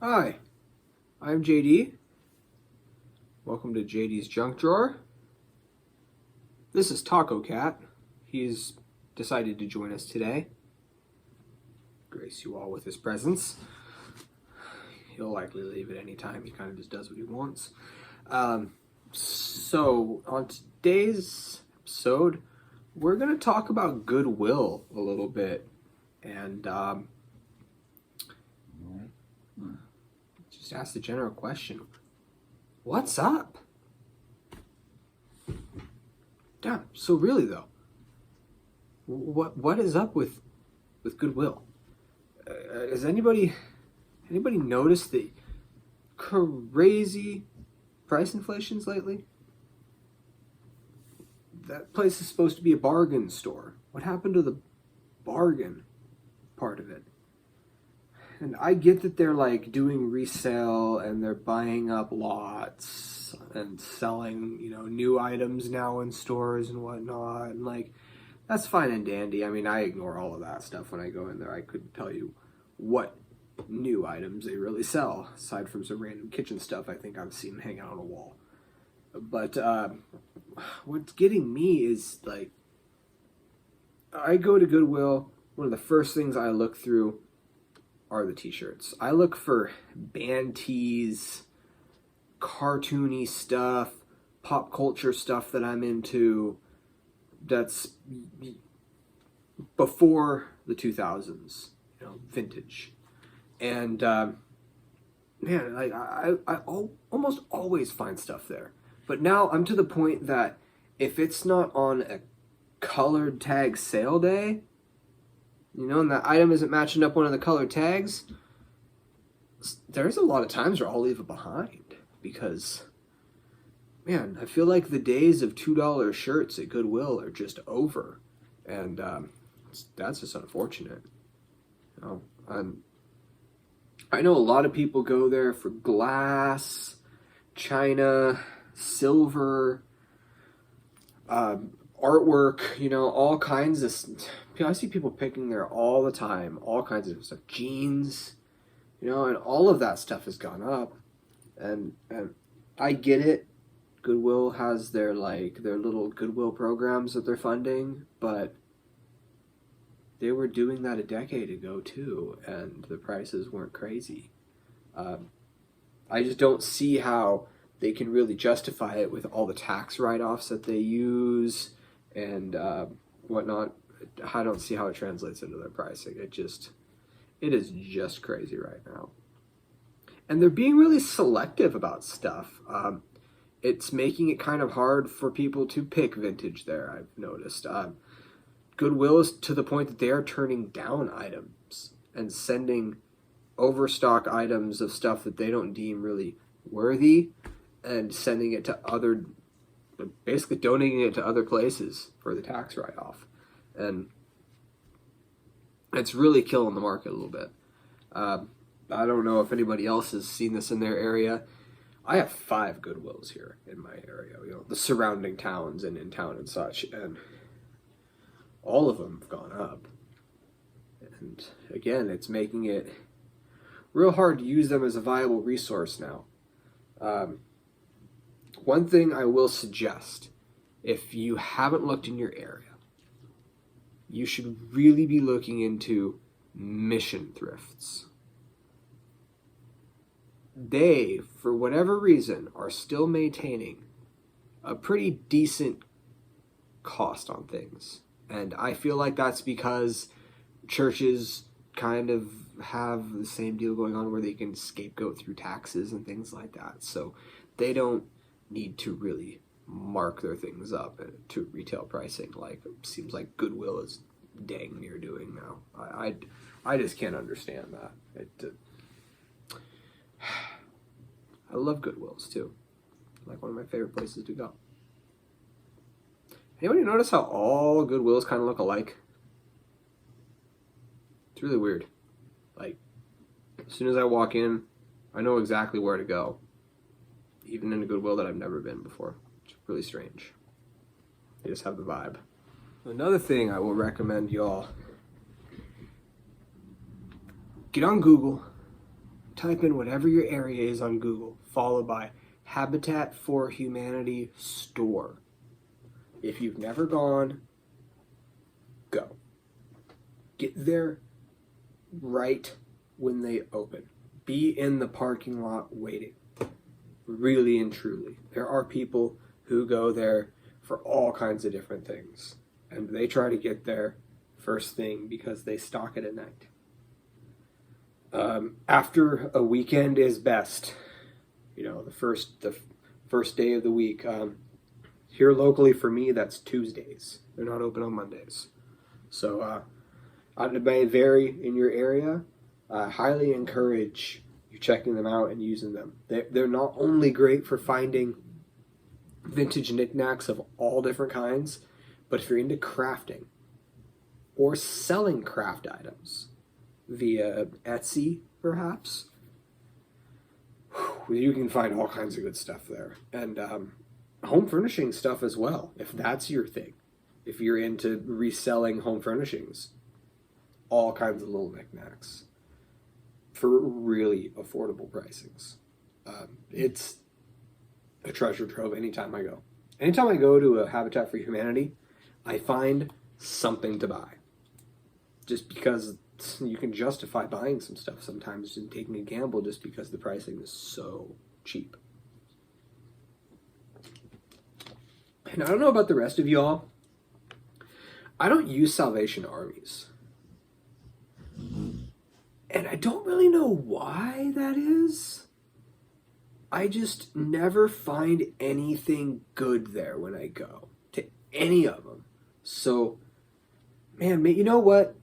Hi, I'm JD. Welcome to JD's Junk Drawer. This is Taco Cat. He's decided to join us today. Grace you all with his presence. He'll likely leave at any time. He kind of just does what he wants. So on today's episode, we're going to talk about Goodwill a little bit. And just ask the general question. What's up? Damn, so really though, what is up with Goodwill? Has anybody noticed the crazy price inflations lately? That place is supposed to be a bargain store. What happened to the bargain part of it? And I get that they're like doing resale and they're buying up lots and selling, new items now in stores and whatnot. And like, that's fine and dandy. I mean, I ignore all of that stuff when I go in there. I couldn't tell you what new items they really sell, aside from some random kitchen stuff I think I've seen hang out on a wall. But what's getting me is like, I go to Goodwill, one of the first things I look through are the t-shirts. I look for band tees, cartoony stuff, pop culture stuff that I'm into that's before the 2000s, vintage. And man, like I almost always find stuff there. But now I'm to the point that if it's not on a colored tag sale day, and that item isn't matching up one of the colored tags, there's a lot of times where I'll leave it behind because, man, I feel like the days of $2 shirts at Goodwill are just over, and that's just unfortunate. I know a lot of people go there for glass, china, silver, artwork, all kinds of. I see people picking there all the time, all kinds of stuff, jeans, and all of that stuff has gone up, and I get it. Goodwill has their little Goodwill programs that they're funding, but they were doing that a decade ago too, and the prices weren't crazy. I just don't see how they can really justify it with all the tax write-offs that they use and whatnot. I don't see how it translates into their pricing. It is just crazy right now. And they're being really selective about stuff. It's making it kind of hard for people to pick vintage there, I've noticed. Goodwill is to the point that they are turning down items and sending overstock items of stuff that they don't deem really worthy and sending it to basically donating it to other places for the tax write-off. And it's really killing the market a little bit. I don't know if anybody else has seen this in their area. I have 5 Goodwills here in my area, the surrounding towns and in town and such, and all of them have gone up. And again, it's making it real hard to use them as a viable resource now. One thing I will suggest, if you haven't looked in your area, you should really be looking into mission thrifts. They, for whatever reason, are still maintaining a pretty decent cost on things. And I feel like that's because churches kind of have the same deal going on where they can scapegoat through taxes and things like that. So they don't need to really mark their things up to retail pricing like it seems like Goodwill is dang near doing now. I just can't understand that. I love Goodwills too. Like one of my favorite places to go. Anybody notice how all Goodwills kind of look alike? It's really weird. Like, as soon as I walk in, I know exactly where to go. Even in a Goodwill that I've never been before. It's really strange. They just have the vibe. Another thing I will recommend y'all, get on Google, type in whatever your area is on Google, followed by Habitat for Humanity store. If you've never gone, go. Get there right when they open. Be in the parking lot waiting. Really and truly. There are people who go there for all kinds of different things. And they try to get there first thing because they stock it at night. After a weekend is best. You know, the first day of the week. Here locally for me, that's Tuesdays. They're not open on Mondays. So it may vary in your area. I highly encourage you checking them out and using them. They're not only great for finding vintage knickknacks of all different kinds, but if you're into crafting or selling craft items via Etsy, perhaps, you can find all kinds of good stuff there. And home furnishing stuff as well, if that's your thing. If you're into reselling home furnishings, all kinds of little knickknacks for really affordable pricings. It's a treasure trove anytime I go. Anytime I go to a Habitat for Humanity, I find something to buy. Just because you can justify buying some stuff sometimes and taking a gamble just because the pricing is so cheap. And I don't know about the rest of y'all. I don't use Salvation Armies. And I don't really know why that is. I just never find anything good there when I go to any of them. So, man, you know what?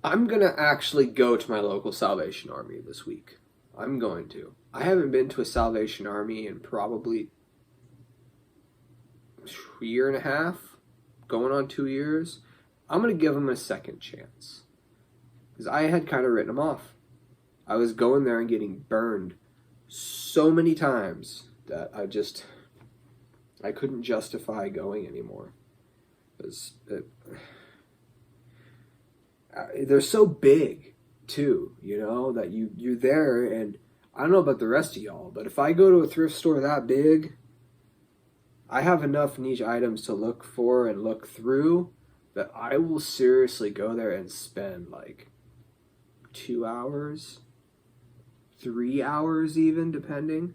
I'm going to actually go to my local Salvation Army this week. I'm going to. I haven't been to a Salvation Army in probably a year and a half, going on 2 years. I'm going to give them a second chance. Because I had kind of written them off. I was going there and getting burned so many times that I couldn't justify going anymore. They're so big, too, you know, that you're there, and I don't know about the rest of y'all, but if I go to a thrift store that big, I have enough niche items to look for and look through that I will seriously go there and spend like 2 hours, 3 hours even, depending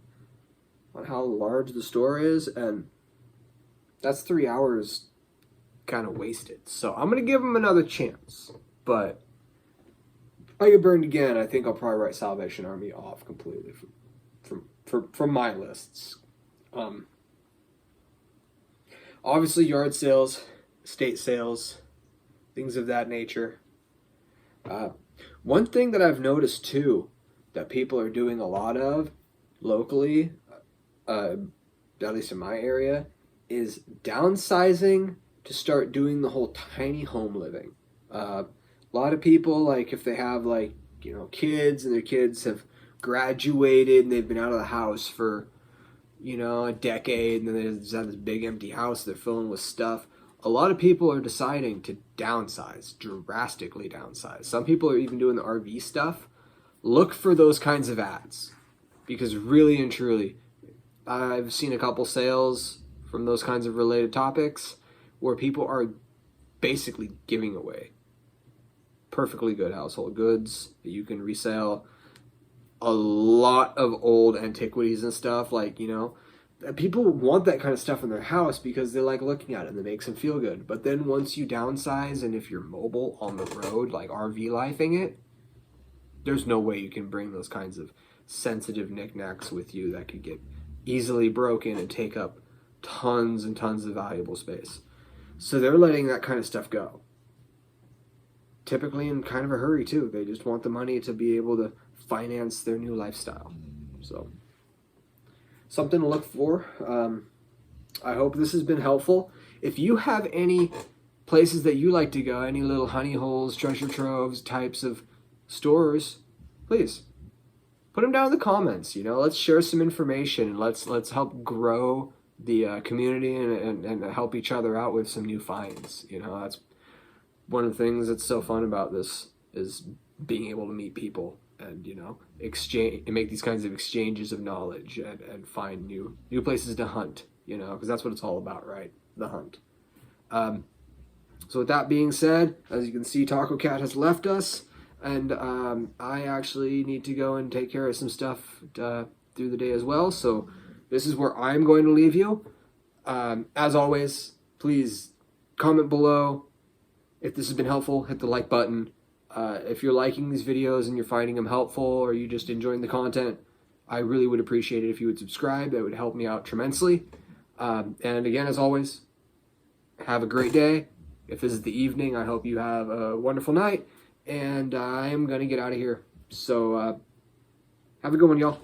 on how large the store is, and that's 3 hours kind of wasted. So I'm going to give them another chance, but if I get burned again, I think I'll probably write Salvation Army off completely from my lists. Obviously, yard sales, estate sales, things of that nature. One thing that I've noticed too that people are doing a lot of locally, at least in my area, is downsizing to start doing the whole tiny home living. A lot of people, like if they have kids and their kids have graduated and they've been out of the house for a decade, and then they just have this big empty house they're filling with stuff. A lot of people are deciding to downsize, drastically downsize. Some people are even doing the RV stuff. Look for those kinds of ads, because really and truly, I've seen a couple sales from those kinds of related topics where people are basically giving away perfectly good household goods that you can resell. A lot of old antiquities and stuff, people want that kind of stuff in their house because they like looking at it and it makes them feel good. But then once you downsize, and if you're mobile on the road, like RV lifing it, there's no way you can bring those kinds of sensitive knickknacks with you that could get easily broken and take up tons and tons of valuable space. So they're letting that kind of stuff go. Typically in kind of a hurry too. They just want the money to be able to finance their new lifestyle. So something to look for. I hope this has been helpful. If you have any places that you like to go, any little honey holes, treasure troves types of stores, please put them down in the comments. Let's share some information, and let's help grow the community and help each other out with some new finds. That's one of the things that's so fun about this, is being able to meet people and exchange and make these kinds of exchanges of knowledge, and find new places to hunt, because that's what it's all about, right? The hunt. So with that being said, as you can see, Taco Cat has left us, and I actually need to go and take care of some stuff through the day as well. So this is where I'm going to leave you. As always, please comment below. If this has been helpful, hit the like button. If you're liking these videos and you're finding them helpful, or you just enjoying the content, I really would appreciate it if you would subscribe. That would help me out tremendously. And again, as always, have a great day. If this is the evening, I hope you have a wonderful night. And I am going to get out of here. So have a good one, y'all.